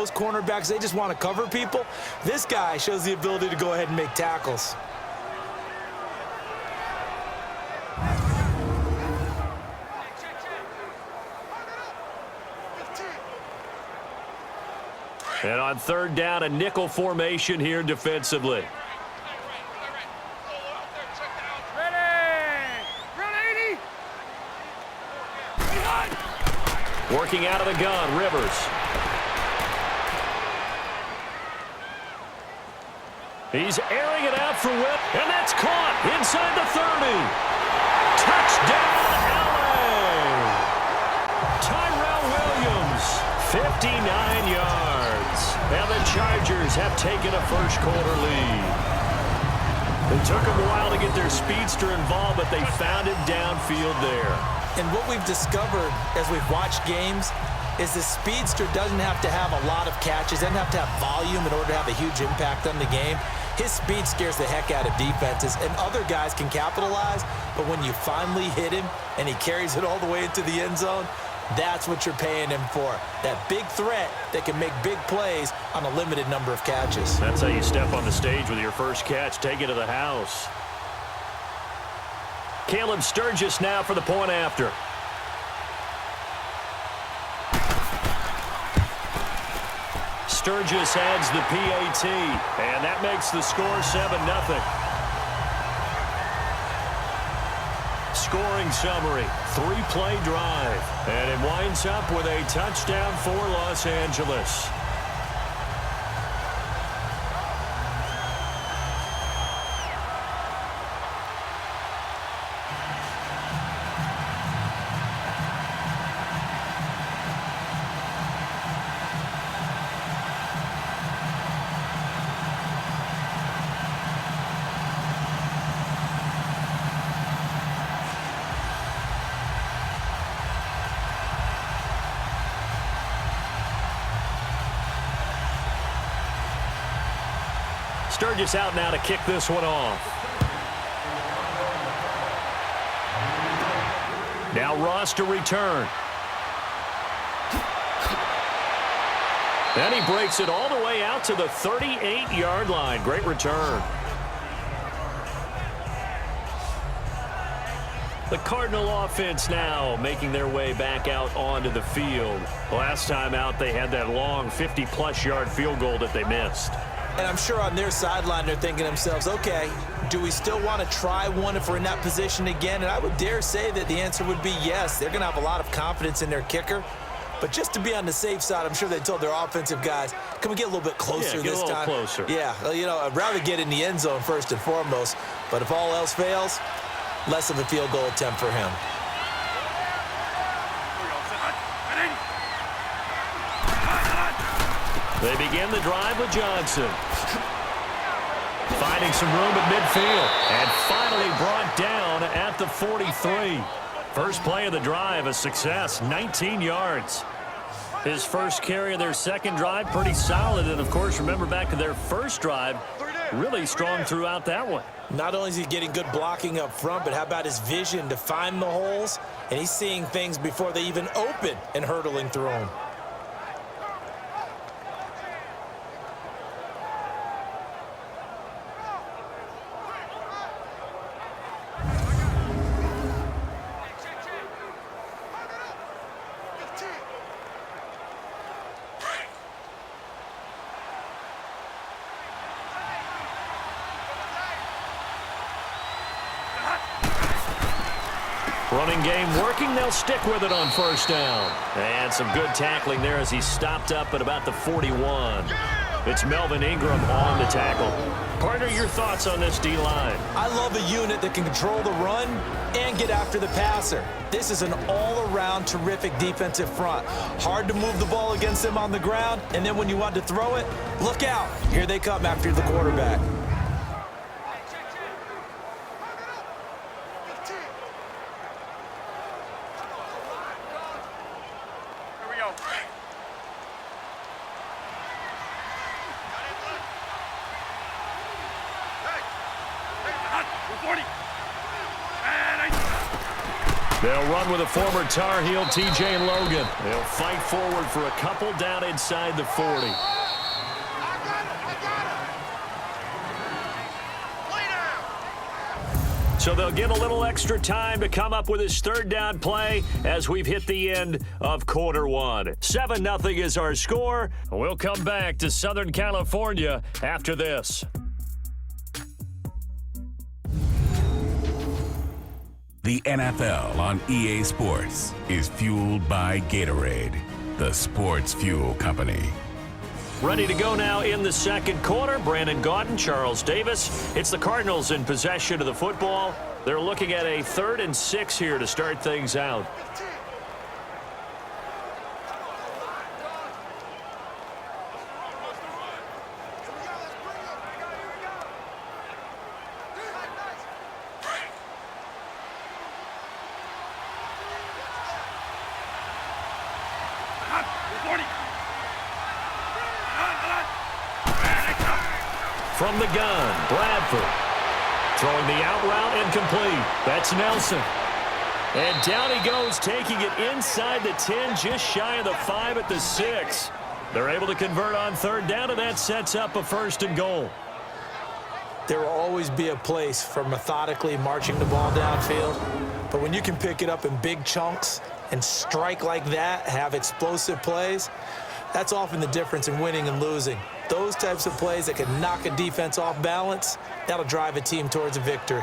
most cornerbacks, they just want to cover people. This guy shows the ability to go ahead and make tackles. And on third down, a nickel formation here defensively. Working out of the gun, Rivers. He's airing it out for Whip, and that's caught inside the 30. Touchdown, LA! Tyrell Williams, 59 yards. And the Chargers have taken a first-quarter lead. It took them a while to get their speedster involved, but they found it downfield there. And what we've discovered as we've watched games is the speedster doesn't have to have a lot of catches, doesn't have to have volume in order to have a huge impact on the game. His speed scares the heck out of defenses, and other guys can capitalize, but when you finally hit him and he carries it all the way into the end zone, that's what you're paying him for. That big threat that can make big plays on a limited number of catches. That's how you step on the stage with your first catch. Take it to the house. Caleb Sturgis now for the point after. Sturgis adds the PAT, and that makes the score 7-0. Scoring summary, 3-play drive, and it winds up with a touchdown for Los Angeles. Sturgis out now to kick this one off. Now Ross to return. And he breaks it all the way out to the 38-yard line. Great return. The Cardinal offense now making their way back out onto the field. Last time out, they had that long 50-plus yard field goal that they missed. And I'm sure on their sideline they're thinking to themselves, okay, do we still want to try one if we're in that position again? And I would dare say that the answer would be yes. They're going to have a lot of confidence in their kicker. But just to be on the safe side, I'm sure they told their offensive guys, can we get a little bit closer this time? Get a little closer. Yeah, you know, I'd rather get in the end zone first and foremost. But if all else fails, less of a field goal attempt for him. They begin the drive with Johnson. Finding some room at midfield. And finally brought down at the 43. First play of the drive, a success, 19 yards. His first carry of their second drive, pretty solid. And, of course, remember back to their first drive, really strong throughout that one. Not only is he getting good blocking up front, but how about his vision to find the holes? And he's seeing things before they even open and hurtling through them. Running game working. They'll stick with it on first down. And some good tackling there as he stopped up at about the 41. It's Melvin Ingram on the tackle. Partner, your thoughts on this D-line? I love a unit that can control the run and get after the passer. This is an all-around terrific defensive front. Hard to move the ball against them on the ground, and then when you want to throw it, look out. Here they come after the quarterback. They'll run with a former Tar Heel, T.J. Logan. They'll fight forward for a couple down inside the 40. So they'll get a little extra time to come up with his third down play as we've hit the end of quarter one. 7-0 is our score. We'll come back to Southern California after this. The NFL on EA Sports is fueled by Gatorade, the sports fuel company. Ready to go now in the second quarter. Brandon Gaudin, Charles Davis. It's the Cardinals in possession of the football. They're looking at a 3rd and 6 here to start things out. From the gun, Bradford. Throwing the out route incomplete. That's Nelson. And down he goes, taking it inside the 10, just shy of the 5 at the 6. They're able to convert on 3rd down, and that sets up a 1st and goal. There will always be a place for methodically marching the ball downfield. But when you can pick it up in big chunks and strike like that, have explosive plays, that's often the difference in winning and losing. Those types of plays that can knock a defense off balance, that'll drive a team towards a victory.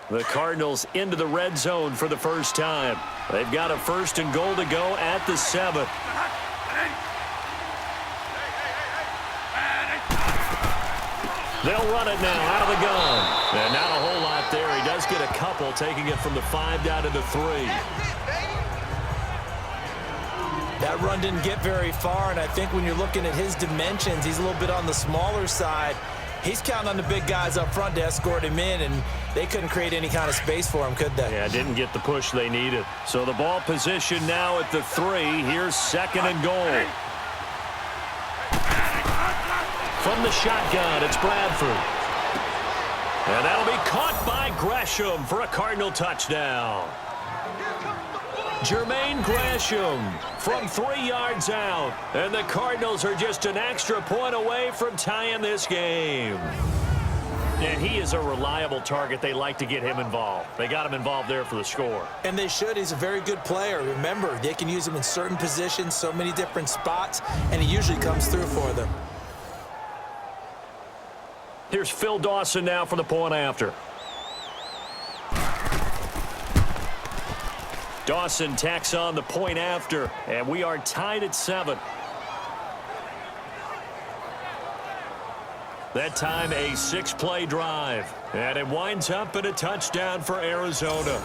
The Cardinals into the red zone for the first time. They've got a 1st and goal to go at the 7. They'll run it now out of the gun. And not a whole lot there. He does get a couple, taking it from the 5 down to the 3. That run didn't get very far, and I think when you're looking at his dimensions, he's a little bit on the smaller side. He's counting on the big guys up front to escort him in, and they couldn't create any kind of space for him, could they? Yeah, didn't get the push they needed. So the ball position now at the 3. Here's 2nd and goal. From the shotgun, it's Bradford. And that'll be caught by Gresham for a Cardinal touchdown. Jermaine Gresham from 3 yards out. And the Cardinals are just an extra point away from tying this game. And he is a reliable target. They like to get him involved. They got him involved there for the score. And they should. He's a very good player. Remember, they can use him in certain positions, so many different spots, and he usually comes through for them. Here's Phil Dawson now for the point after. Dawson tacks on the point after, and we are tied at 7. That time a 6-play drive, and it winds up in a touchdown for Arizona.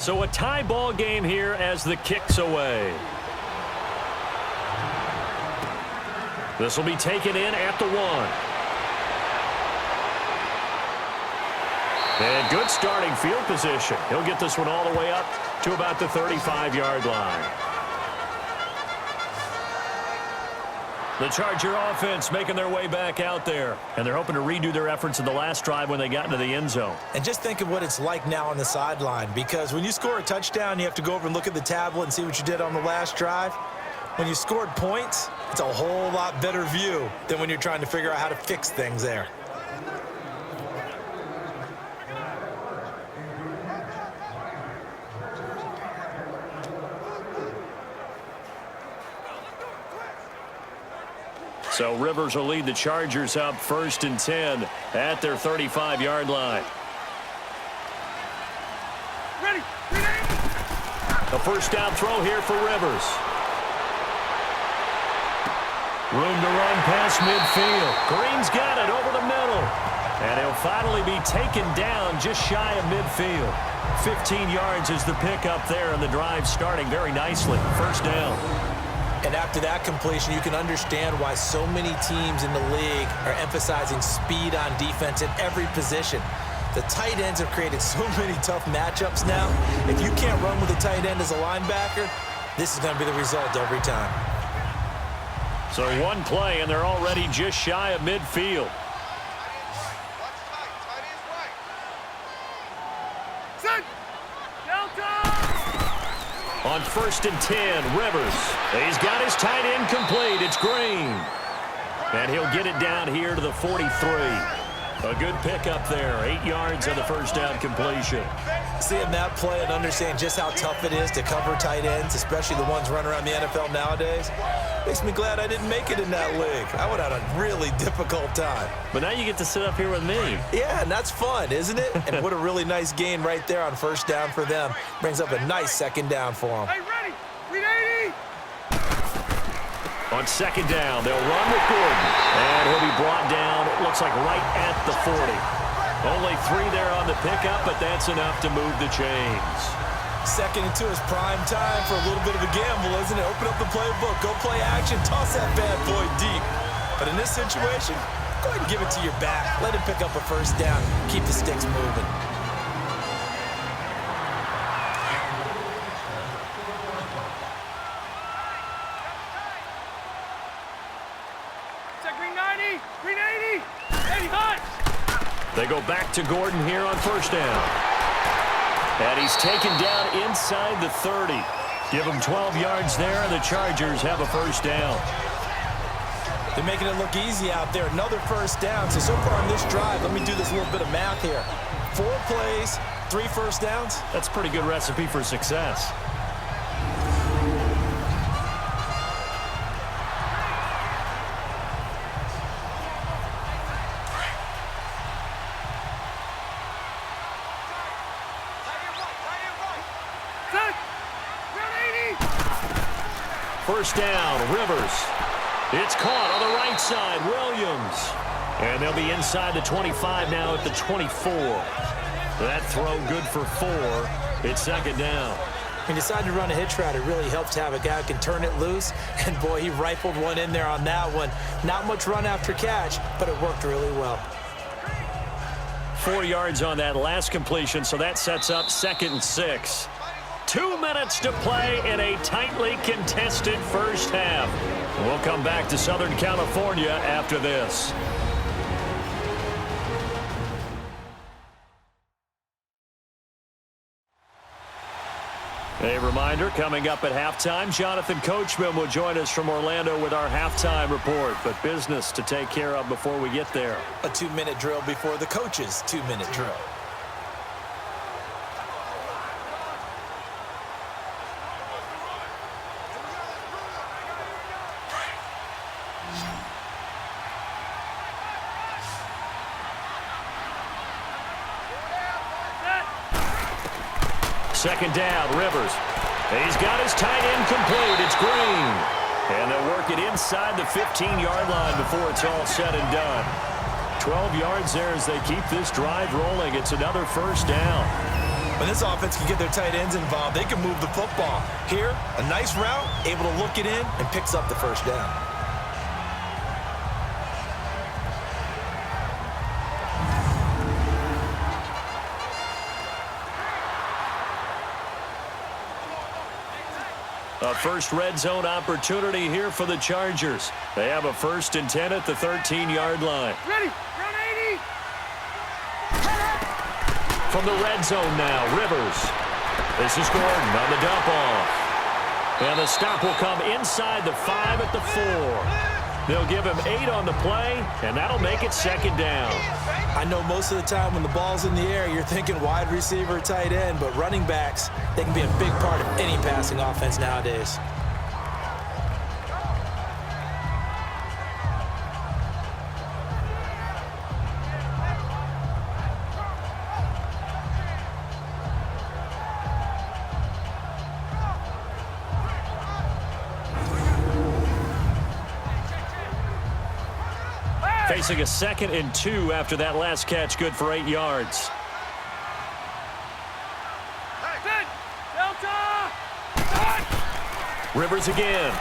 So a tie ball game here as the kick's away. This will be taken in at the 1. And good starting field position. He'll get this one all the way up to about the 35-yard line. The Charger offense making their way back out there. And they're hoping to redo their efforts in the last drive when they got into the end zone. And just think of what it's like now on the sideline, because when you score a touchdown, you have to go over and look at the tablet and see what you did on the last drive. When you scored points, it's a whole lot better view than when you're trying to figure out how to fix things there. So Rivers will lead the Chargers up 1st and 10 at their 35-yard line. Ready. A first down throw here for Rivers. Room to run past midfield. Green's got it over the middle. And he'll finally be taken down just shy of midfield. 15 yards is the pickup there, and the drive starting very nicely. First down. And after that completion, you can understand why so many teams in the league are emphasizing speed on defense at every position. The tight ends have created so many tough matchups now. If you can't run with a tight end as a linebacker, this is going to be the result every time. So one play, and they're already just shy of midfield. On 1st and 10, Rivers. He's got his tight end complete. It's Green. And he'll get it down here to the 43. A good pickup there. 8 yards on the first down completion. Seeing that play and understand just how tough it is to cover tight ends, especially the ones running around the NFL nowadays, makes me glad I didn't make it in that league. I would have had a really difficult time. But now you get to sit up here with me. Yeah, and that's fun, isn't it? And what a really nice gain right there on first down for them. Brings up a nice second down for them. Hey, ready. 380. On second down, they'll run with Gordon. And he'll be brought down, it looks like right at the 40. Only 3 there on the pickup, but that's enough to move the chains. 2nd and 2 is prime time for a little bit of a gamble, isn't it? Open up the playbook, go play action, toss that bad boy deep. But in this situation, go ahead and give it to your back. Let him pick up a first down. Keep the sticks moving. Green 90. Green 80. 80 high. They go back to Gordon here on first down. And he's taken down inside the 30. Give him 12 yards there, and the Chargers have a first down. They're making it look easy out there. Another first down. So far on this drive, let me do this little bit of math here. 4 plays, 3 first downs. That's a pretty good recipe for success. First down, Rivers. It's caught on the right side, Williams. And they'll be inside the 25 now at the 24. That throw good for 4. It's second down. He decided to run a hitch route. It really helps to have a guy who can turn it loose. And, boy, he rifled one in there on that one. Not much run after catch, but it worked really well. 4 yards on that last completion, so that sets up 2nd and 6. 2 minutes to play in a tightly contested first half. We'll come back to Southern California after this. A reminder, coming up at halftime, Jonathan Coachman will join us from Orlando with our halftime report. But business to take care of before we get there. A 2-minute drill before the coach's 2-minute drill. Second down, Rivers. He's got his tight end complete. It's Green. And they'll work it inside the 15-yard line before it's all said and done. 12 yards there as they keep this drive rolling. It's another first down. When this offense can get their tight ends involved, they can move the football. Here, a nice route, able to look it in, and picks up the first down. A first red zone opportunity here for the Chargers. They have a 1st and 10 at the 13-yard line. Ready. Run 80. From the red zone now, Rivers. This is Gordon on the dump off. And the stop will come inside the 5 at the 4. They'll give him 8 on the play, and that'll make it second down. I know most of the time when the ball's in the air, you're thinking wide receiver, tight end, but running backs, they can be a big part of any passing offense nowadays. Facing a 2nd and 2 after that last catch, good for 8 yards. Rivers again.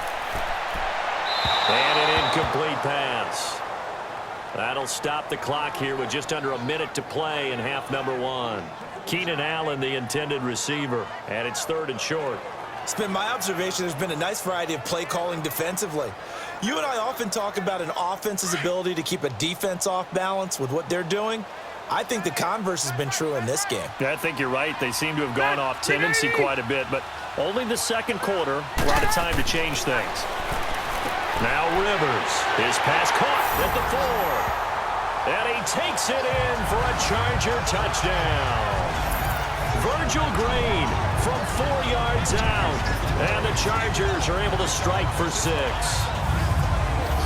And an incomplete pass. That'll stop the clock here with just under a minute to play in half number 1. Keenan Allen, the intended receiver, and it's 3rd and short. It's been my observation there's been a nice variety of play calling defensively. You and I often talk about an offense's ability to keep a defense off balance with what they're doing. I think the converse has been true in this game. Yeah, I think you're right. They seem to have gone off tendency quite a bit, but only the 2nd quarter, a lot of time to change things. Now Rivers, his pass caught at the 4. And he takes it in for a Charger touchdown. Virgil Green from 4 yards out. And the Chargers are able to strike for 6.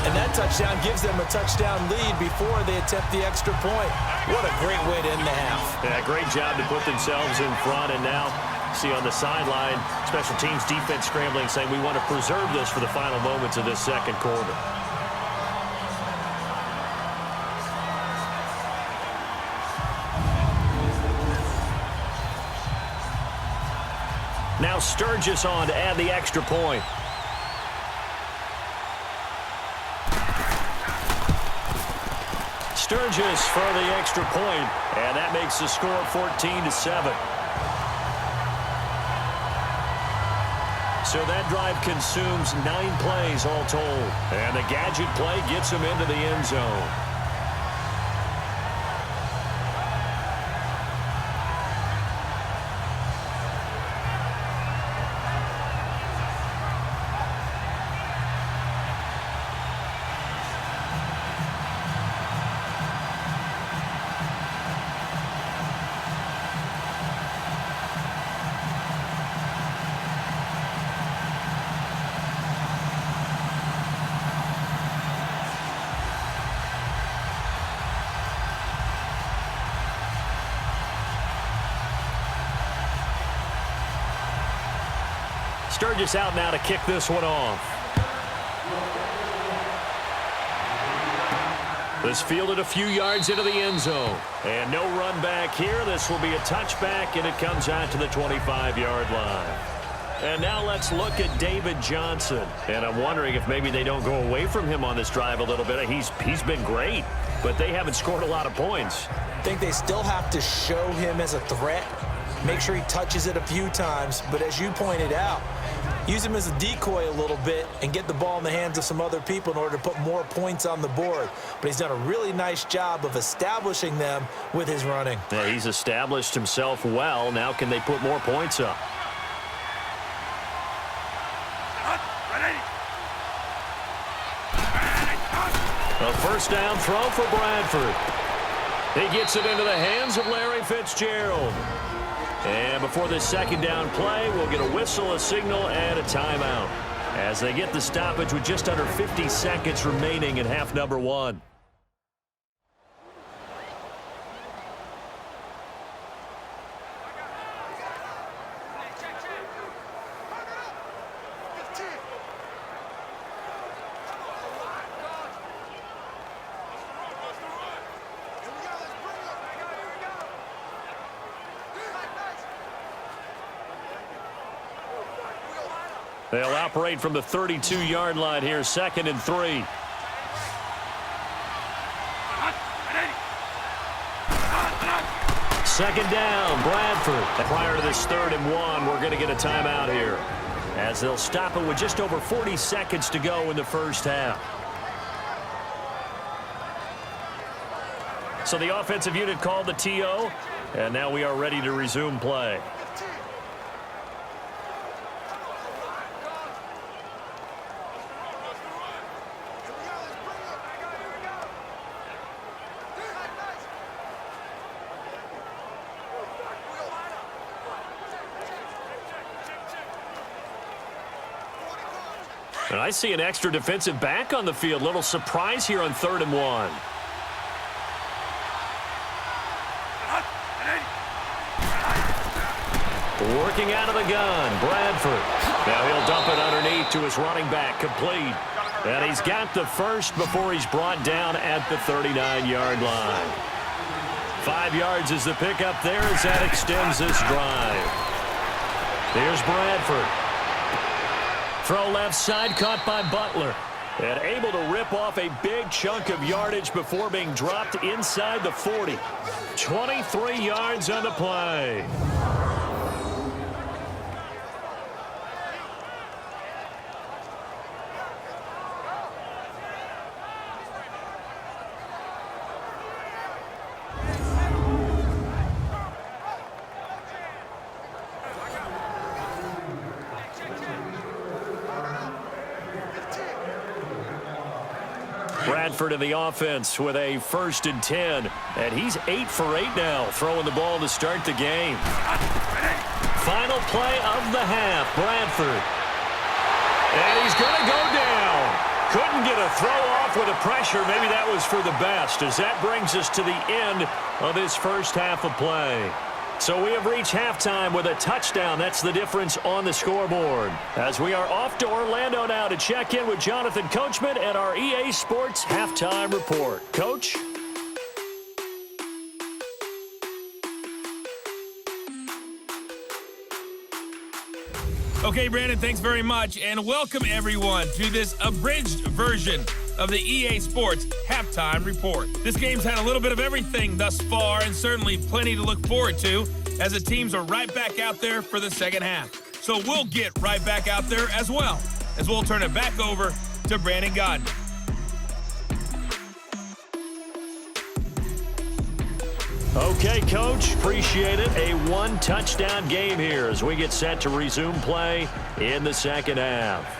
And that touchdown gives them a touchdown lead before they attempt the extra point. What a great way to end the half. Yeah, great job to put themselves in front. And now, see on the sideline, special teams defense scrambling, saying we want to preserve this for the final moments of this 2nd quarter. Now Sturgis on to add the extra point. Sturgis for the extra point, and that makes the score 14-7. So that drive consumes 9 plays all told, and the gadget play gets him into the end zone. Sturgis out now to kick this one off. This fielded a few yards into the end zone. And no run back here. This will be a touchback, and it comes out to the 25-yard line. And now let's look at David Johnson. And I'm wondering if maybe they don't go away from him on this drive a little bit. He's been great, but they haven't scored a lot of points. I think they still have to show him as a threat. Make sure he touches it a few times. But as you pointed out, use him as a decoy a little bit and get the ball in the hands of some other people in order to put more points on the board. But he's done a really nice job of establishing them with his running. Yeah, he's established himself well. Now can they put more points up? A first down throw for Bradford. He gets it into the hands of Larry Fitzgerald. And before this 2nd down play, we'll get a whistle, a signal, and a timeout as they get the stoppage with just under 50 seconds remaining in half number 1. They'll operate from the 32-yard line here, 2nd and 3. Second down, Bradford. Prior to this 3rd and 1, we're going to get a timeout here, as they'll stop it with just over 40 seconds to go in the first half. So the offensive unit called the TO, and now we are ready to resume play. And I see an extra defensive back on the field. Little surprise here on 3rd and 1. Working out of the gun, Bradford. Now he'll dump it underneath to his running back, complete. And he's got the first before he's brought down at the 39-yard line. 5 yards is the pickup there as that extends this drive. Here's Bradford. Throw left side, caught by Butler. And able to rip off a big chunk of yardage before being dropped inside the 40. 23 yards on the play. Bradford in the offense with a 1st and 10. And he's 8 for 8 now, throwing the ball to start the game. Final play of the half, Bradford. And he's going to go down. Couldn't get a throw off with the pressure. Maybe that was for the best, as that brings us to the end of this first half of play. So we have reached halftime with a touchdown. That's the difference on the scoreboard. As we are off to Orlando now to check in with Jonathan Coachman and our EA Sports Halftime Report. Coach? Okay, Brandon, thanks very much, and welcome everyone to this abridged version of the EA Sports Halftime Report. This game's had a little bit of everything thus far, and certainly plenty to look forward to, as the teams are right back out there for the second half. So we'll get right back out there as well, as we'll turn it back over to Brandon Godden. Okay, Coach, appreciate it. A one-touchdown game here as we get set to resume play in the second half.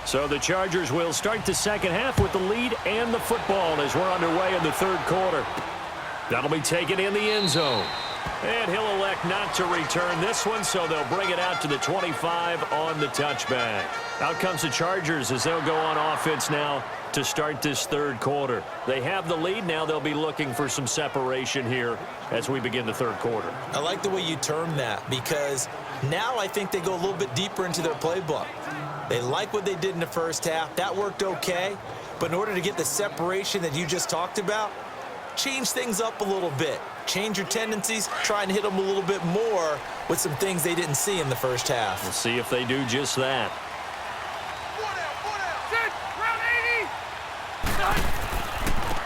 So the Chargers will start the second half with the lead and the football as we're underway in the third quarter. That'll be taken in the end zone. And he'll elect not to return this one, so they'll bring it out to the 25 on the touchback. Out comes the Chargers as they'll go on offense now to start this third quarter. They have the lead. Now they'll be looking for some separation here as we begin the third quarter. I like the way you term that, because now I think they go a little bit deeper into their playbook. They like what they did in the first half. That worked okay. But in order to get the separation that you just talked about, change things up a little bit. Change your tendencies. Try and hit them a little bit more with some things they didn't see in the first half. We'll see if they do just that.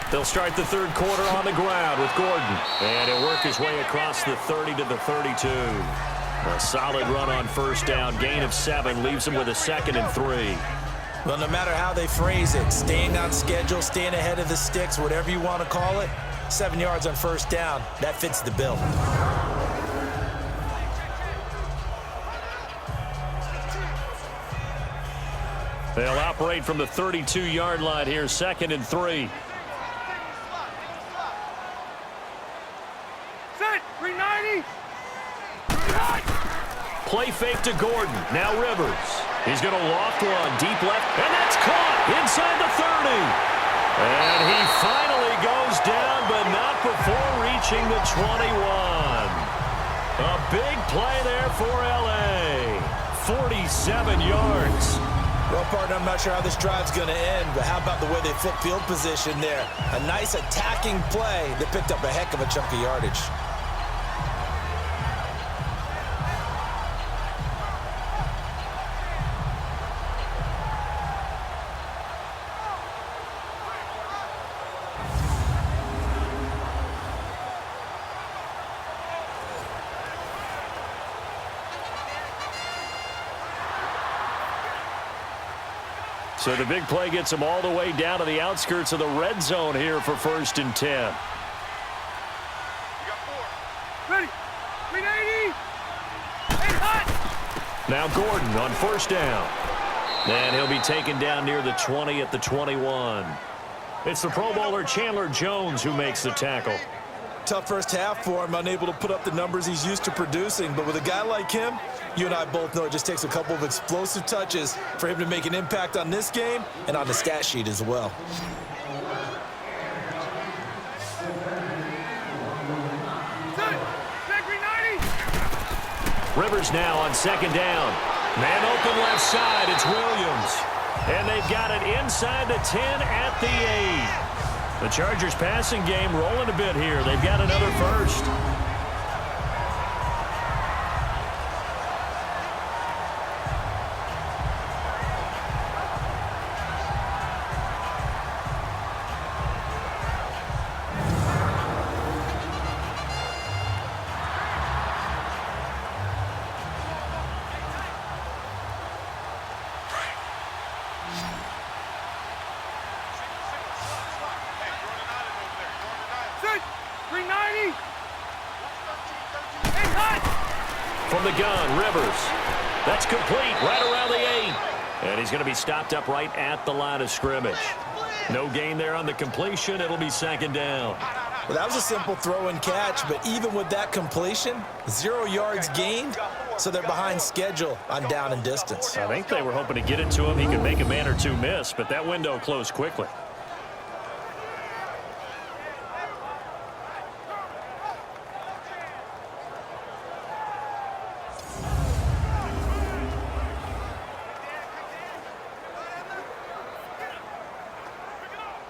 They'll start the third quarter on the ground with Gordon. And he'll work his way across the 30 to the 32. A solid run on first down. Gain of 7 leaves him with a 2nd and 3. Well, no matter how they phrase it, staying on schedule, staying ahead of the sticks, whatever you want to call it, 7 yards on first down, that fits the bill. They'll operate from the 32-yard line here, 2nd and 3. Set, 390. Play fake to Gordon. Now Rivers. He's going to loft one deep left, and that's caught inside the 30. And he finally goes down, but not before reaching the 21. A big play there for L.A. 47 yards. Well, partner, I'm not sure how this drive's going to end, but how about the way they flip field position there? A nice attacking play that picked up a heck of a chunk of yardage. So the big play gets him all the way down to the outskirts of the red zone here for 1st and 10. Ready, 390. Now Gordon on first down. And he'll be taken down near the 20 at the 21. It's the Pro Bowler Chandler Jones who makes the tackle. Tough first half for him, unable to put up the numbers he's used to producing. But with a guy like him, you and I both know it just takes a couple of explosive touches for him to make an impact on this game and on the stat sheet as well. Rivers now on second down. Man open left side, it's Williams. And they've got it inside the 10 at the 8. The Chargers passing game rolling a bit here. They've got another first. From the gun, Rivers. That's complete right around the 8. And he's going to be stopped up right at the line of scrimmage. No gain there on the completion. It'll be second down. Well, that was a simple throw and catch, but even with that completion, 0 yards gained, so they're behind schedule on down and distance. I think they were hoping to get it to him. He could make a man or two miss, but that window closed quickly.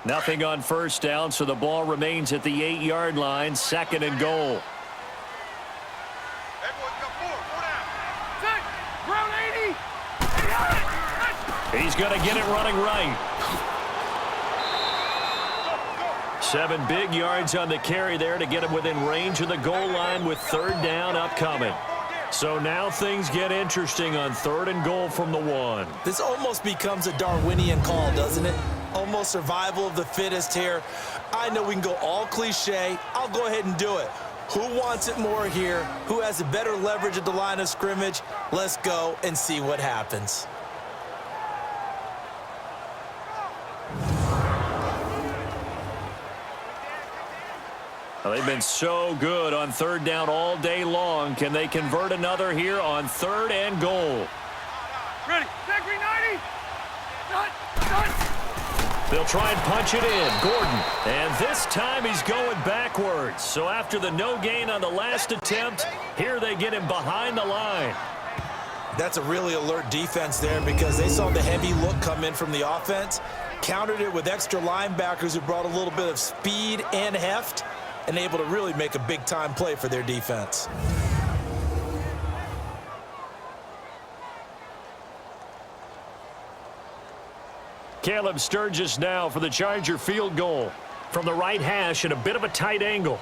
Nothing on first down, so the ball remains at the 8-yard line, second and goal. He's going to get it running right. 7 big yards on the carry there to get him within range of the goal line with third down upcoming. So now things get interesting on third and goal from the 1. This almost becomes a Darwinian call, doesn't it? Almost survival of the fittest here. I know we can go all cliche. I'll go ahead and do it. Who wants it more here? Who has a better leverage at the line of scrimmage? Let's go and see what happens. Well, they've been so good on third down all day long. Can they convert another here on third and goal? Ready, set, green 90. Done. They'll try and punch it in. Gordon. And this time he's going backwards. So after the no gain on the last attempt, here they get him behind the line. That's a really alert defense there because they saw the heavy look come in from the offense, countered it with extra linebackers who brought a little bit of speed and heft, and able to really make a big-time play for their defense. Caleb Sturgis now for the Charger field goal from the right hash at a bit of a tight angle.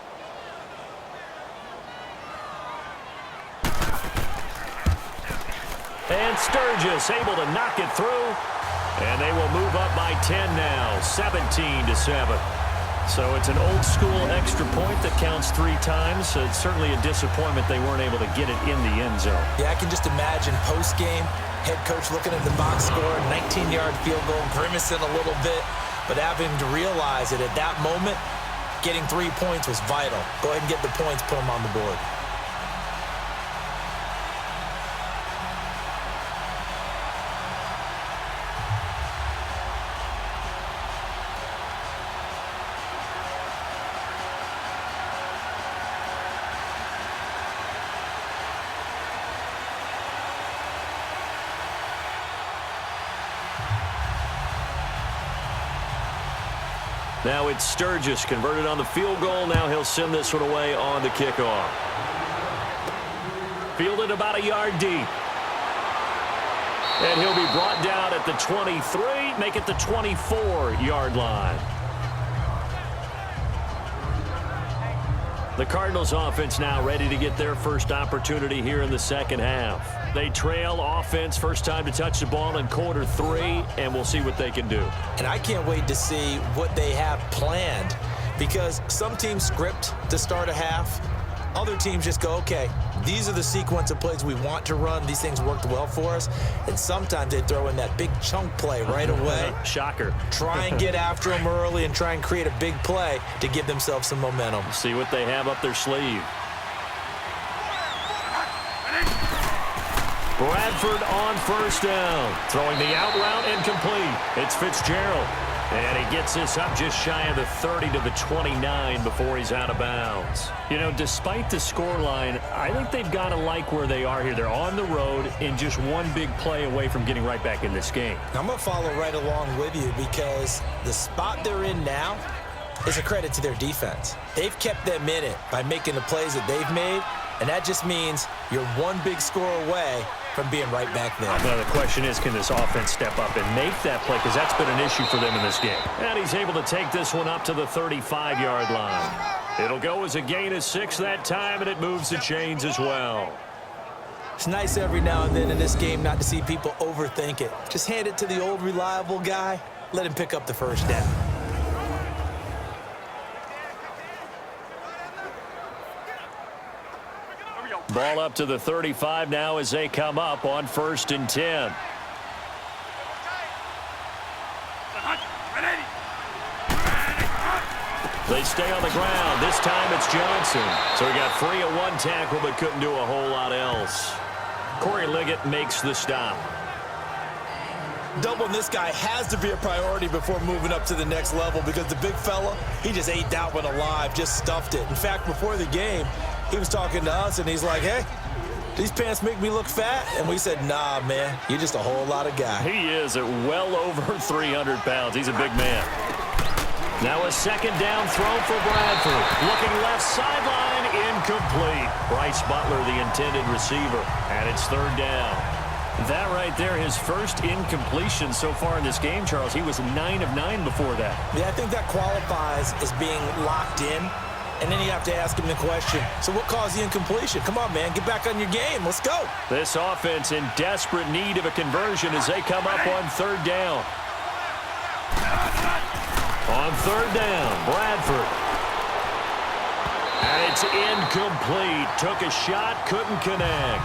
And Sturgis able to knock it through. And they will move up by 10 now, 17-7. So it's an old-school extra point that counts 3 times. So it's certainly a disappointment they weren't able to get it in the end zone. Yeah, I can just imagine post-game, head coach looking at the box score, 19-yard field goal, grimacing a little bit, but having to realize that at that moment, getting 3 points was vital. Go ahead and get the points, put them on the board. Now it's Sturgis converted on the field goal. Now he'll send this one away on the kickoff. Fielded about a yard deep. And he'll be brought down at the 23, make it the 24-yard line. The Cardinals offense now ready to get their first opportunity here in the second half. They trail offense, first time to touch the ball in quarter 3, and we'll see what they can do. And I can't wait to see what they have planned, because some teams script to start a half, Other teams just go, okay, these are the sequence of plays we want to run. These things worked well for us. And sometimes they throw in that big chunk play right away. Shocker. Try and get after them early and try and create a big play to give themselves some momentum. See what they have up their sleeve. Bradford on first down. Throwing the out route incomplete. It's Fitzgerald. And he gets this up just shy of the 30 to the 29 before he's out of bounds. You know, despite the scoreline, I think they've got to like where they are here. They're on the road and just one big play away from getting right back in this game. I'm going to follow right along with you because the spot they're in now is a credit to their defense. They've kept them in it by making the plays that they've made, and that just means you're one big score away from being right back there. Now the question is, can this offense step up and make that play? Because that's been an issue for them in this game. And he's able to take this one up to the 35-yard line. It'll go as a gain of 6 that time, and it moves the chains as well. It's nice every now and then in this game not to see people overthink it. Just hand it to the old reliable guy. Let him pick up the first down. Ball up to the 35 now as they come up on 1st and 10. They stay on the ground. This time it's Johnson. So he got free of one tackle but couldn't do a whole lot else. Corey Liggett makes the stop. Doubling this guy has to be a priority before moving up to the next level because the big fella, he just ate that one alive, just stuffed it. In fact, before the game, he was talking to us, and he's like, hey, these pants make me look fat? And we said, nah, man, you're just a whole lot of guy. He is at well over 300 pounds. He's a big man. Now a second down throw for Bradford. Looking left sideline, incomplete. Bryce Butler, the intended receiver, and it's 3rd down. That right there, his first incompletion so far in this game, Charles. He was 9 of 9 before that. Yeah, I think that qualifies as being locked in. And then you have to ask him the question, so what caused the incompletion? Come on, man, get back on your game. Let's go. This offense in desperate need of a conversion as they come up on 3rd down. On 3rd down, Bradford. And it's incomplete. Took a shot, couldn't connect.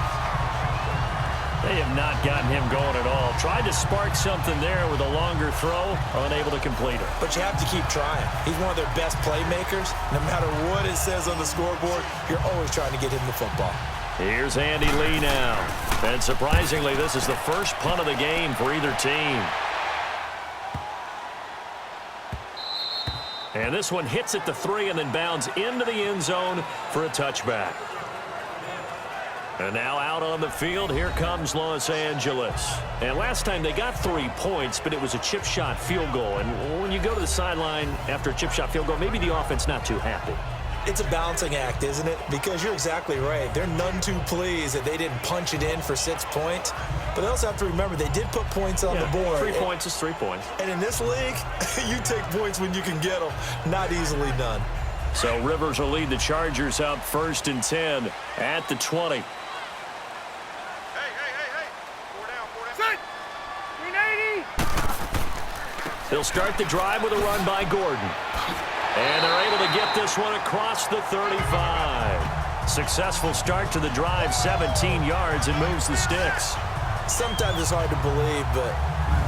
They have not gotten him going at all. Tried to spark something there with a longer throw, unable to complete it. But you have to keep trying. He's one of their best playmakers. No matter what it says on the scoreboard, you're always trying to get him the football. Here's Andy Lee now. And surprisingly, this is the first punt of the game for either team. And this one hits at the 3 and then bounds into the end zone for a touchback. And now out on the field, here comes Los Angeles. And last time they got 3 points, but it was a chip shot field goal. And when you go to the sideline after a chip shot field goal, maybe the offense not too happy. It's a balancing act, isn't it? Because you're exactly right. They're none too pleased that they didn't punch it in for 6 points. But they also have to remember they did put points on the board. 3 points is 3 points. And in this league, you take points when you can get them. Not easily done. So Rivers will lead the Chargers out 1st and 10 at the 20. They'll start the drive with a run by Gordon. And they're able to get this one across the 35. Successful start to the drive, 17 yards, and moves the sticks. Sometimes it's hard to believe, but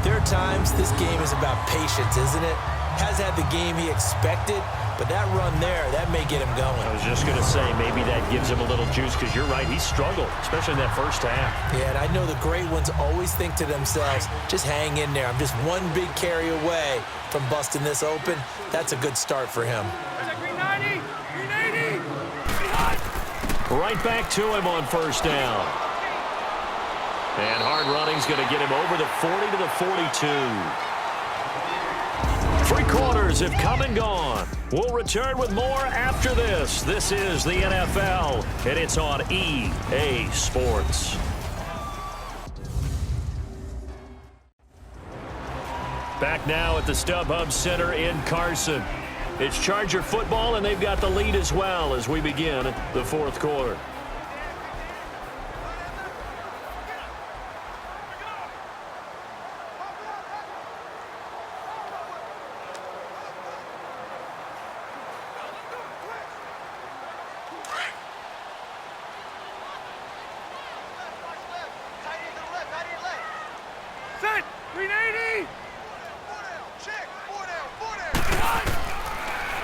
there are times this game is about patience, isn't it? Has had the game he expected, but that run there, that may get him going. I was just going to say, maybe that gives him a little juice, because you're right, he struggled, especially in that first half. Yeah, and I know the great ones always think to themselves, just hang in there. I'm just one big carry away from busting this open. That's a good start for him. Green 90! Green 80! Right back to him on 1st down. And hard running's going to get him over the 40 to the 42. 3 quarters have come and gone. We'll return with more after this. This is the NFL, and it's on EA Sports. Back now at the StubHub Center in Carson. It's Charger football, and they've got the lead as well as we begin the 4th quarter.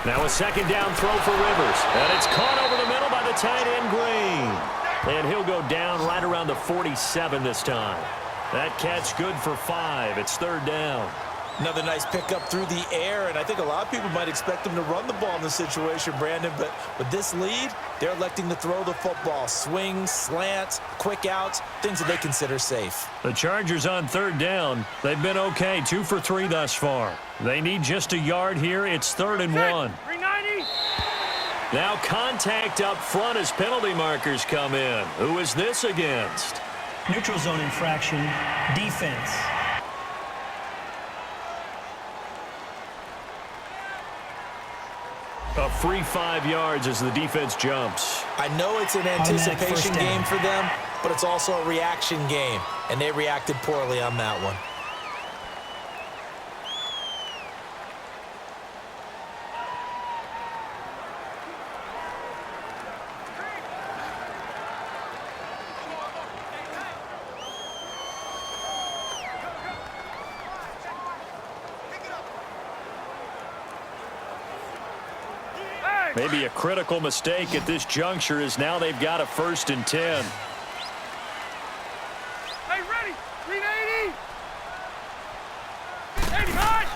Now a second down throw for Rivers. And it's caught over the middle by the tight end, Green. And he'll go down right around the 47 this time. That catch good for 5. It's third down. Another nice pickup through the air, and I think a lot of people might expect him to run the ball in this situation, Brandon, but with this lead, they're electing to throw the football. Swings, slants, quick outs, things that they consider safe. The Chargers on third down. They've been okay, 2 for 3 thus far. They need just a yard here. It's 3rd and 1. 390. Now contact up front as penalty markers come in. Who is this against? Neutral zone infraction, defense. A free 5 yards as the defense jumps. I know it's an anticipation game for them, but it's also a reaction game, and they reacted poorly on that one. Maybe a critical mistake at this juncture is now they've got a 1st and 10. Hey, ready. 380. 80 high.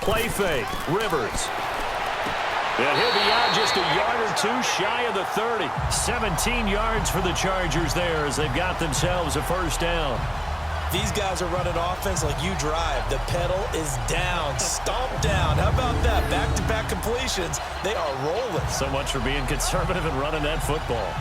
Play fake. Rivers. And he'll be out just a yard or 2 shy of the 30. 17 yards for the Chargers there as they've got themselves a 1st down. These guys are running offense like you drive. The pedal is down, stomped down. How about that? Back-to-back completions. They are rolling. So much for being conservative and running that football.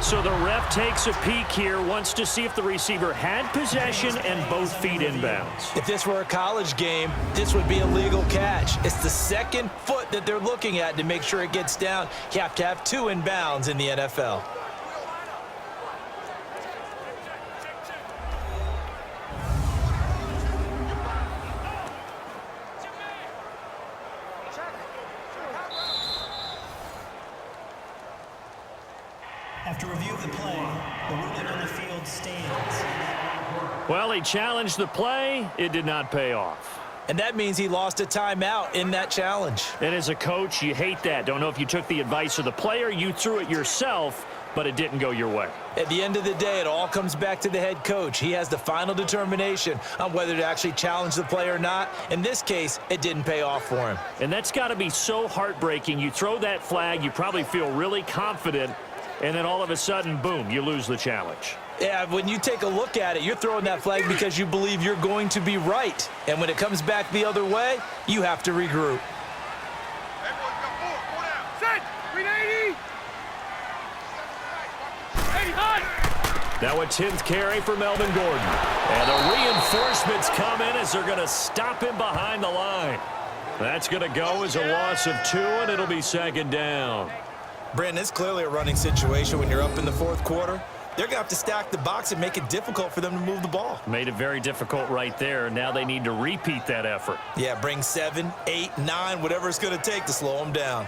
So the ref takes a peek here, wants to see if the receiver had possession and both feet inbounds. If this were a college game, this would be a legal catch. It's the second foot that they're looking at to make sure it gets down. You have to have 2 inbounds in the NFL. After review of the play, the ruling on the field stands. Well, he challenged the play. It did not pay off. And that means he lost a timeout in that challenge. And as a coach, you hate that. Don't know if you took the advice of the player, you threw it yourself, but it didn't go your way. At the end of the day, it all comes back to the head coach. He has the final determination on whether to actually challenge the play or not. In this case, it didn't pay off for him. And that's got to be so heartbreaking. You throw that flag, you probably feel really confident, and then all of a sudden, boom, you lose the challenge. Yeah, when you take a look at it, you're throwing that flag because you believe you're going to be right. And when it comes back the other way, you have to regroup. Set. 380. 80 high. Now a 10th carry for Melvin Gordon. And the reinforcements come in as they're going to stop him behind the line. That's going to go as a loss of 2, and it'll be 2nd down. Brandon, it's clearly a running situation when you're up in the 4th quarter. They're going to have to stack the box and make it difficult for them to move the ball. Made it very difficult right there. Now they need to repeat that effort. Yeah, bring 7, 8, 9, whatever it's going to take to slow them down.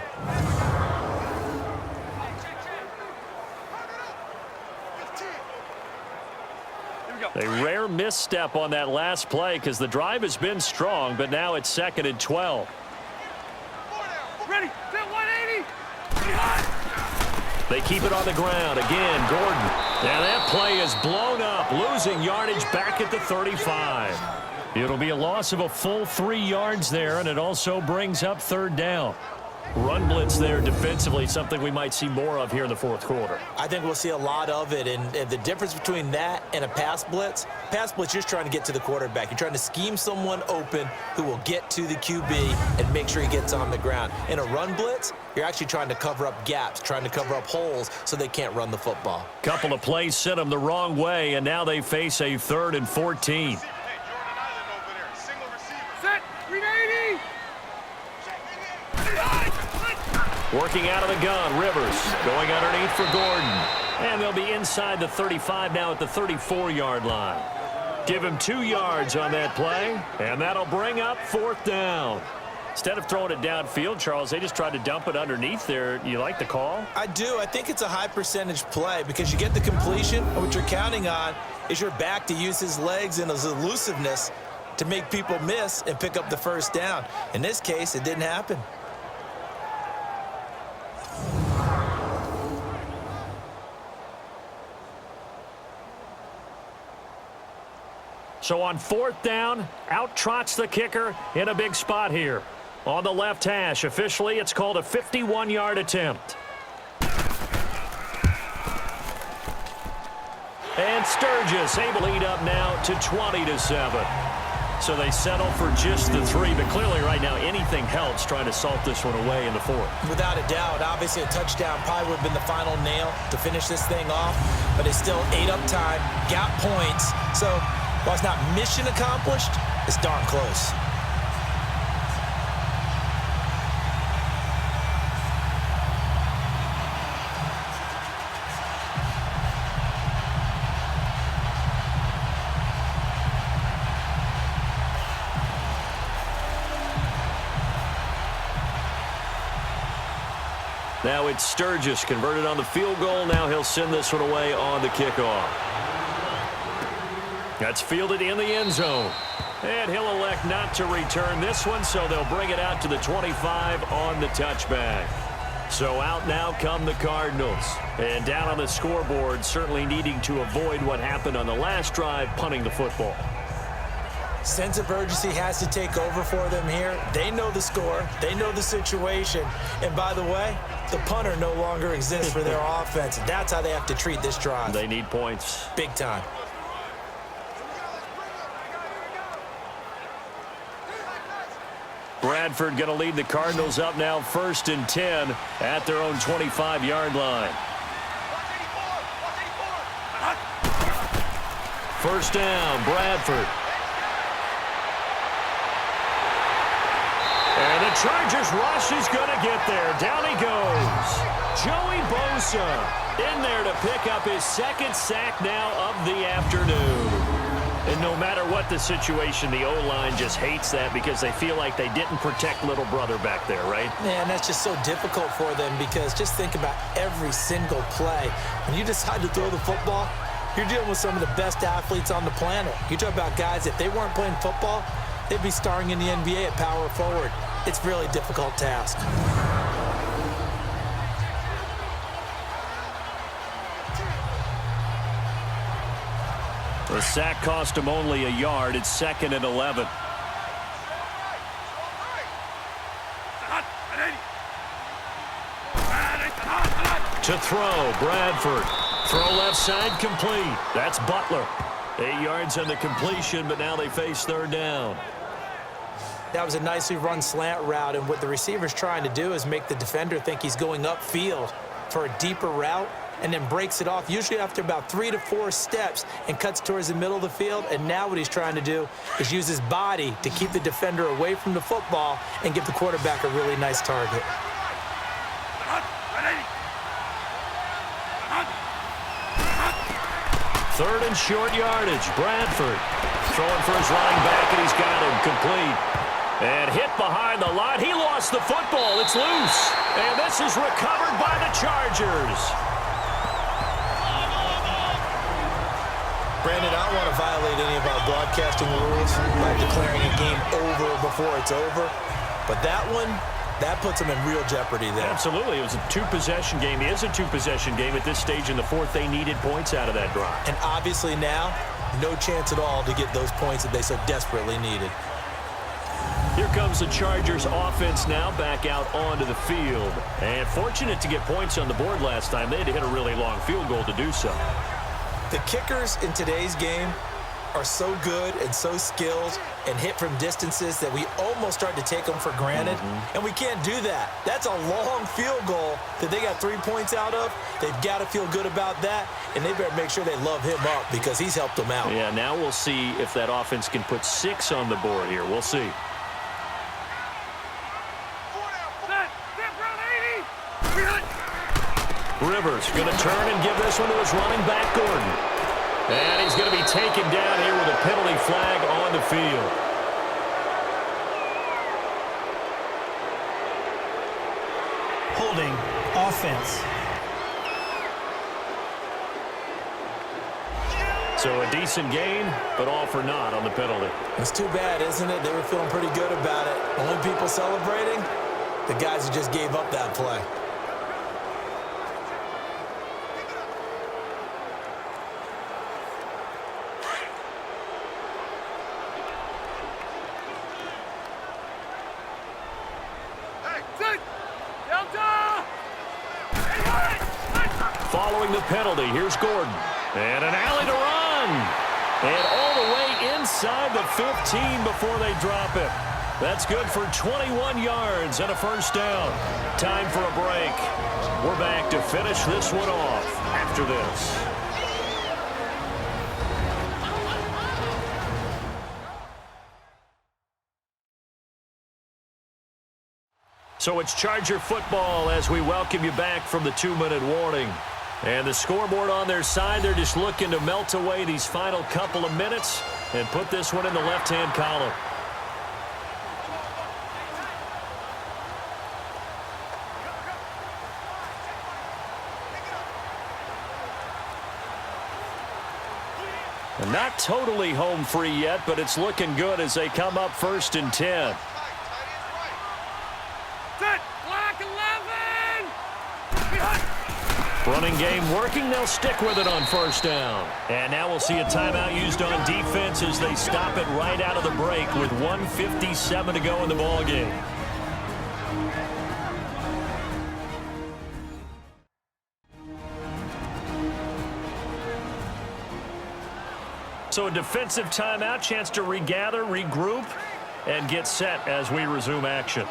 A rare misstep on that last play because the drive has been strong, but now it's 2nd and 12. Ready. Set 180. They keep it on the ground. Again, Gordon. And that play is blown up, losing yardage back at the 35. It'll be a loss of a full 3 yards there, and it also brings up 3rd down. Run blitz there defensively, something we might see more of here in the 4th quarter. I think we'll see a lot of it, and the difference between that and a pass blitz, you're just trying to get to the quarterback. You're trying to scheme someone open who will get to the QB and make sure he gets on the ground. In a run blitz, you're actually trying to cover up gaps, trying to cover up holes so they can't run the football. Couple of plays sent them the wrong way, and now they face a 3rd and 14. Set. 380. Working out of the gun, Rivers going underneath for Gordon. And they'll be inside the 35 now at the 34-yard line. Give him 2 yards on that play, and that'll bring up 4th down. Instead of throwing it downfield, Charles, they just tried to dump it underneath there. You like the call? I do. I think it's a high percentage play because you get the completion, and what you're counting on is your back to use his legs and his elusiveness to make people miss and pick up the first down. In this case, it didn't happen. So on 4th down, out trots the kicker in a big spot here. On the left hash, officially it's called a 51-yard attempt. And Sturgis able to lead up now to 20-7. So they settle for just the 3, but clearly right now anything helps trying to salt this one away in the 4th. Without a doubt, obviously a touchdown probably would have been the final nail to finish this thing off, but it's still ate up time, got points. So while it's not mission accomplished, it's darn close. Now it's Sturgis converted on the field goal. Now he'll send this one away on the kickoff. That's fielded in the end zone. And he'll elect not to return this one, so they'll bring it out to the 25 on the touchback. So out now come the Cardinals. And down on the scoreboard, certainly needing to avoid what happened on the last drive, punting the football. Sense of urgency has to take over for them here. They know the score. They know the situation. And by the way, the punter no longer exists for their offense. That's how they have to treat this drive. They need points. Big time. Bradford going to lead the Cardinals up now 1st and 10 at their own 25-yard line. First down, Bradford. And the Chargers rush is going to get there. Down he goes. Joey Bosa in there to pick up his 2nd sack now of the afternoon. And no matter what the situation, the O-line just hates that because they feel like they didn't protect little brother back there, right? Man, that's just so difficult for them because just think about every single play. When you decide to throw the football, you're dealing with some of the best athletes on the planet. You talk about guys, if they weren't playing football, they'd be starring in the NBA at power forward. It's a really difficult task. The sack cost him only a yard. It's 2nd and 11. To throw, Bradford. Throw left side, complete. That's Butler. 8 yards on the completion, but now they face 3rd down. That was a nicely run slant route, and what the receiver's trying to do is make the defender think he's going upfield for a deeper route and then breaks it off, usually after about 3 to 4 steps, and cuts towards the middle of the field. And now what he's trying to do is use his body to keep the defender away from the football and give the quarterback a really nice target. Third and short yardage. Bradford throwing for his running back, and he's got him complete. And hit behind the line. He lost the football. It's loose. And this is recovered by the Chargers. Brandon, I don't want to violate any of our broadcasting rules by declaring a game over before it's over. But that one, that puts them in real jeopardy there. Absolutely. It was a 2-possession game. It is a 2-possession game at this stage in the 4th. They needed points out of that drive. And obviously now, no chance at all to get those points that they so desperately needed. Here comes the Chargers offense now back out onto the field. And fortunate to get points on the board last time. They had to hit a really long field goal to do so. The kickers in today's game are so good and so skilled and hit from distances that we almost start to take them for granted. And we can't do that. That's a long field goal that they got 3 points out of. They've got to feel good about that, and they better make sure they love him up because he's helped them out. Yeah, now we'll see if that offense can put 6 on the board here. We'll see. Rivers going to turn and give this one to his running back, Gordon. And he's going to be taken down here with a penalty flag on the field. Holding offense. So a decent gain, but all for naught on the penalty. It's too bad, isn't it? They were feeling pretty good about it. Only people celebrating, the guys who just gave up that play. Following the penalty, here's Gordon. And an alley to run. And all the way inside the 15 before they drop it. That's good for 21 yards and a first down. Time for a break. We're back to finish this one off after this. So it's Charger football as we welcome you back from the 2-minute warning. And the scoreboard on their side, they're just looking to melt away these final couple of minutes and put this one in the left-hand column. And not totally home free yet, but it's looking good as they come up 1st and 10. Running game working. They'll stick with it on first down. And now we'll see a timeout used on defense as they stop it right out of the break with 1:57 to go in the ball game. So a defensive timeout, chance to regather, regroup, and get set as we resume action.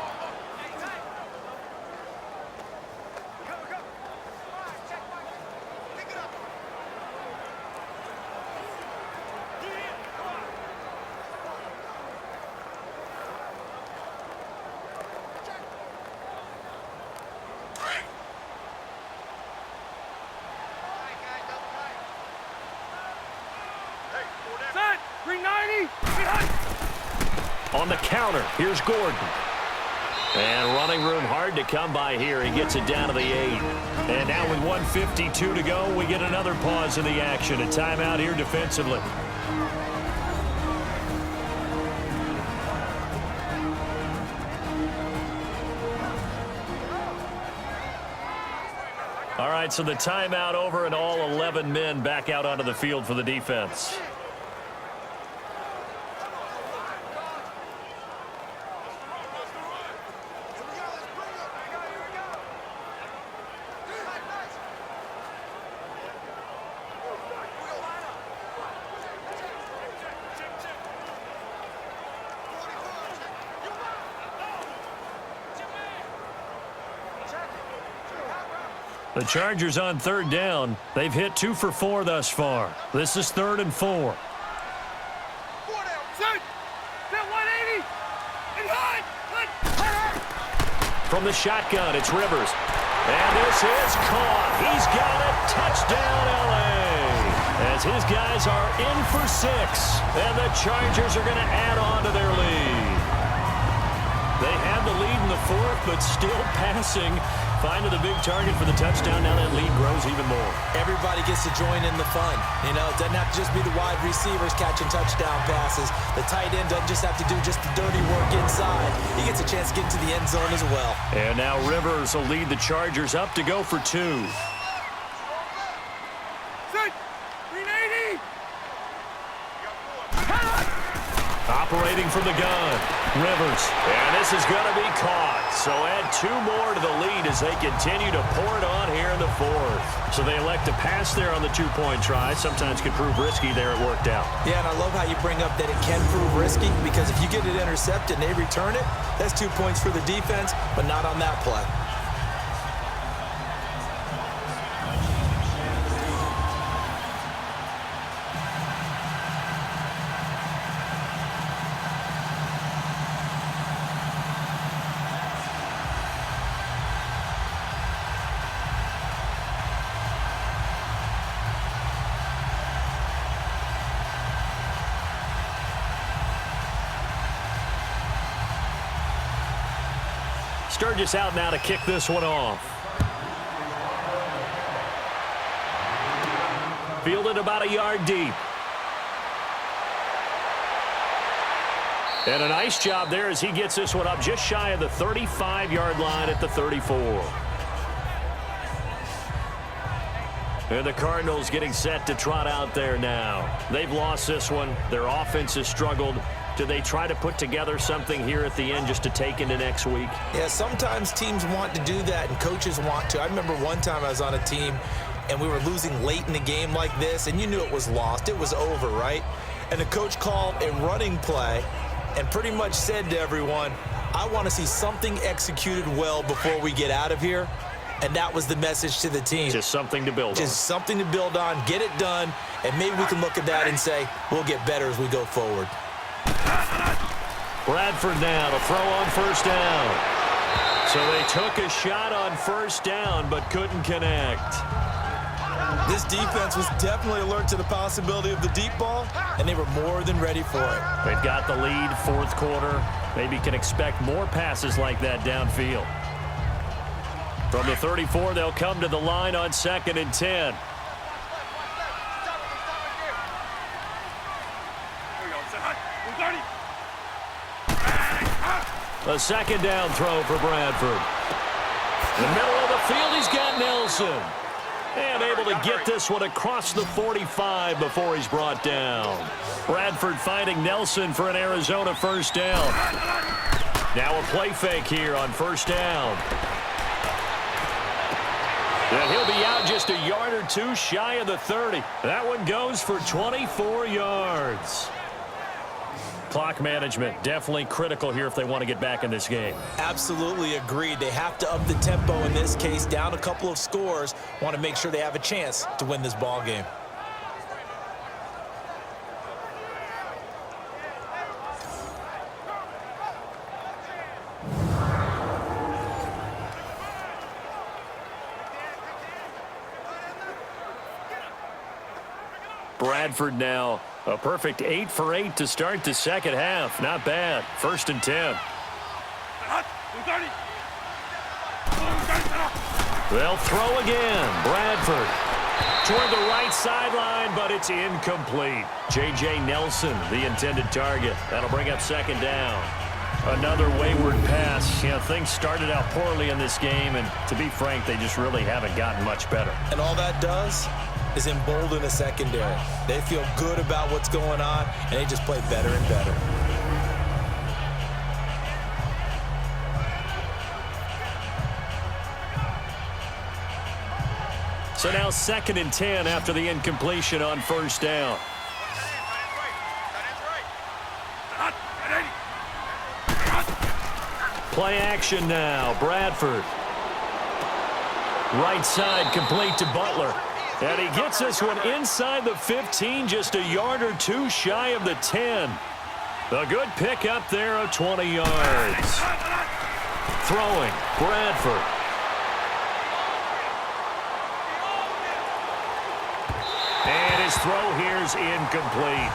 On the counter, here's Gordon. And running room hard to come by here. He gets it down to the 8. And now with 1:52 to go, we get another pause in the action. A timeout here defensively. All right, so the timeout over and all 11 men back out onto the field for the defense. The Chargers on 3rd down. They've hit 2 for 4 thus far. This is 3rd and 4. From the shotgun, it's Rivers. And this is caught. He's got it. Touchdown, L.A. As his guys are in for 6. And the Chargers are going to add on to their lead. They had the lead in the 4th, but still passing. Finding the big target for the touchdown. Now that lead grows even more. Everybody gets to join in the fun. You know, it doesn't have to just be the wide receivers catching touchdown passes. The tight end doesn't just have to do just the dirty work inside. He gets a chance to get into the end zone as well. And now Rivers will lead the Chargers up to go for 2. Operating from the gun, Rivers. And this is going to be caught. So add 2 more to the lead as they continue to pour it on here in the 4th. So they elect to pass there on the 2-point try. Sometimes can prove risky. There it worked out. Yeah, and I love how you bring up that it can prove risky, because if you get it intercepted and they return it, that's 2 points for the defense, but not on that play. Sturgis out now to kick this one off. Fielded about a yard deep. And a nice job there as he gets this one up just shy of the 35-yard line at the 34. And the Cardinals getting set to trot out there now. They've lost this one. Their offense has struggled. Do they try to put together something here at the end just to take into next week? Yeah, sometimes teams want to do that and coaches want to. I remember one time I was on a team and we were losing late in the game like this, and you knew it was lost. It was over, right? And the coach called a running play and pretty much said to everyone, I want to see something executed well before we get out of here. And that was the message to the team. Just something to build on. Just something to build on, get it done, and maybe we can look at that and say, we'll get better as we go forward. Bradford now to throw on first down. So they took a shot on first down but couldn't connect. This defense was definitely alert to the possibility of the deep ball, and they were more than ready for it. They've got the lead, fourth quarter. Maybe can expect more passes like that downfield. From the 34, they'll come to the line on 2nd and 10. A second down throw for Bradford. In the middle of the field, he's got Nelson. And able to get this one across the 45 before he's brought down. Bradford finding Nelson for an Arizona first down. Now a play fake here on first down. And he'll be out just a yard or two shy of the 30. That one goes for 24 yards. Clock management definitely critical here if they want to get back in this game. Absolutely agreed. They have to up the tempo in this case, down a couple of scores. Want to make sure they have a chance to win this ball game. Bradford now a perfect 8 for 8 to start the second half. Not bad. 1st and 10. They'll throw again. Bradford toward the right sideline, but it's incomplete. J.J. Nelson, the intended target. That'll bring up 2nd down. Another wayward pass. You know, things started out poorly in this game, and to be frank, they just really haven't gotten much better. And all that does is embolden the secondary. They feel good about what's going on, and they just play better and better. So now 2nd and 10 after the incompletion on first down. Play action now. Bradford. Right side complete to Butler. And he gets this one inside the 15, just a yard or two shy of the 10. A good pick up there of 20 yards. Throwing, Bradford. And his throw here's incomplete.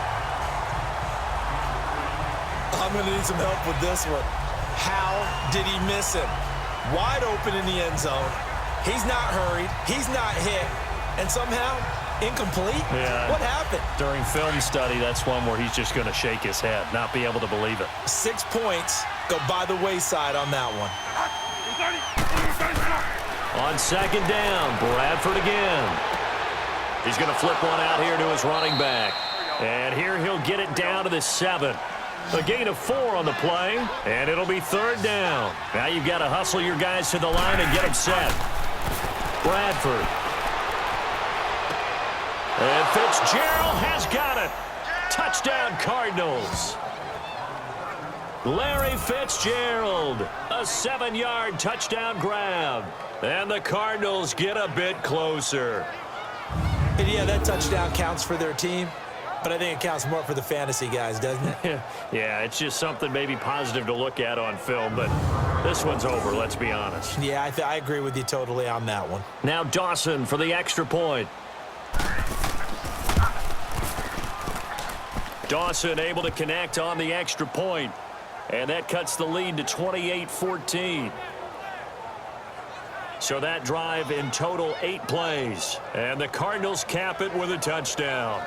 I'm going to need some help with this one. How did he miss him? Wide open in the end zone. He's not hurried. He's not hit. And somehow, incomplete? Yeah. What happened? During film study, that's one where he's just going to shake his head, not be able to believe it. 6 points go by the wayside on that one. On 2nd down, Bradford again. He's going to flip one out here to his running back. And here he'll get it down to the 7. A gain of 4 on the play, and it'll be 3rd down. Now you've got to hustle your guys to the line and get them set. Bradford. And Fitzgerald has got it. Touchdown, Cardinals. Larry Fitzgerald, a 7-yard touchdown grab. And the Cardinals get a bit closer. And yeah, that touchdown counts for their team, but I think it counts more for the fantasy guys, doesn't it? Yeah, it's just something maybe positive to look at on film, but this one's over, let's be honest. Yeah, I agree with you totally on that one. Now Dawson for the extra point. Dawson able to connect on the extra point, and that cuts the lead to 28-14. So that drive in total 8 plays, and the Cardinals cap it with a touchdown.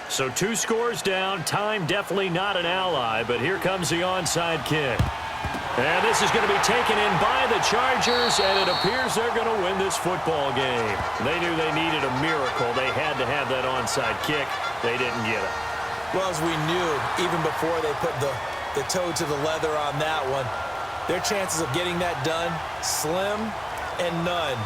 So 2 scores down. Time definitely not an ally, but here comes the onside kick. And this is going to be taken in by the Chargers, and it appears they're going to win this football game. They knew they needed a miracle. They had to have that onside kick. They didn't get it. Well, as we knew, even before they put the toe to the leather on that one, their chances of getting that done, slim and none.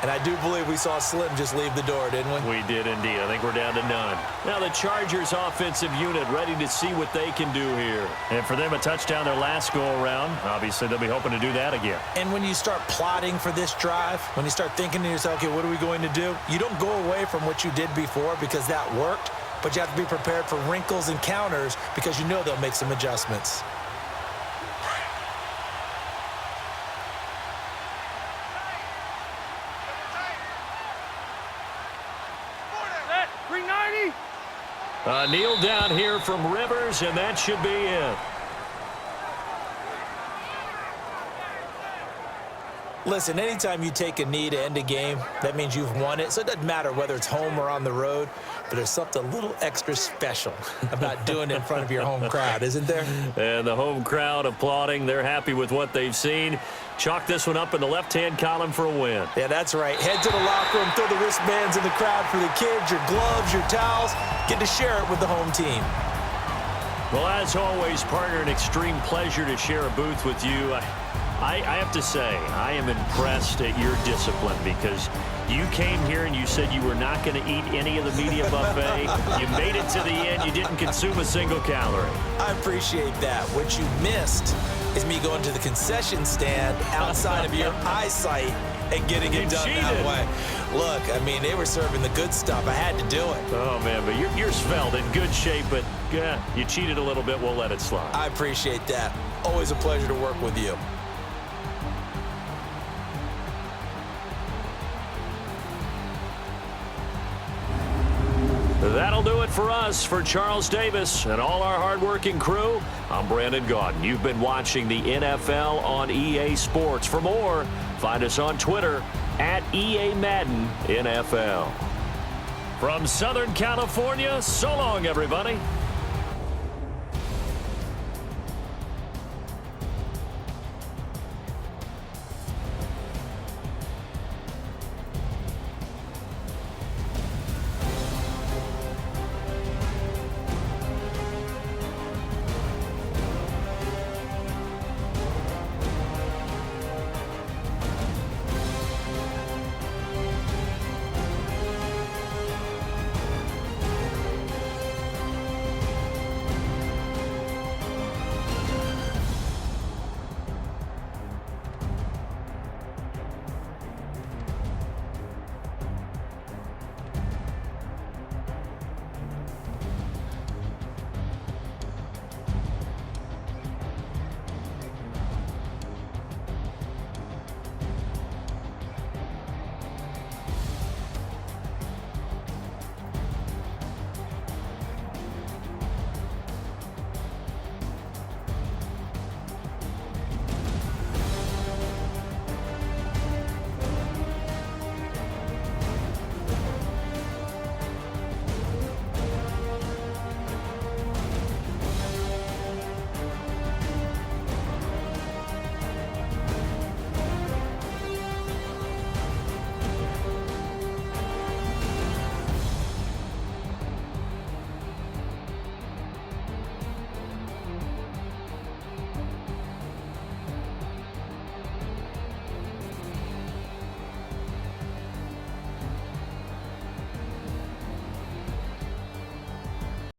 And I do believe we saw Slim just leave the door, didn't we? We did indeed. I think we're down to none. Now the Chargers offensive unit ready to see what they can do here. And for them, a touchdown their last go-around. Obviously, they'll be hoping to do that again. And when you start plotting for this drive, when you start thinking to yourself, okay, what are we going to do? You don't go away from what you did before because that worked, but you have to be prepared for wrinkles and counters because you know they'll make some adjustments. Kneel down here from Rivers, and that should be it. Listen, anytime you take a knee to end a game, that means you've won it. So it doesn't matter whether it's home or on the road, but there's something a little extra special about doing it in front of your home crowd, isn't there? And the home crowd applauding. They're happy with what they've seen. Chalk this one up in the left-hand column for a win. Yeah, that's right. Head to the locker room, throw the wristbands in the crowd for the kids, your gloves, your towels. Get to share it with the home team. Well, as always, partner, an extreme pleasure to share a booth with you. I have to say, I am impressed at your discipline because you came here and you said you were not going to eat any of the media buffet. You made it to the end. You didn't consume a single calorie. I appreciate that. What you missed is me going to the concession stand outside of your eyesight and getting it done that way. Look, I mean, they were serving the good stuff. I had to do it. Oh, man, but you're svelte, in good shape, but you cheated a little bit. We'll let it slide. I appreciate that. Always a pleasure to work with you. That'll do it for us. For Charles Davis and all our hardworking crew, I'm Brandon Gaudin. You've been watching the NFL on EA Sports. For more, find us on Twitter at EA Madden NFL. From Southern California, so long, everybody.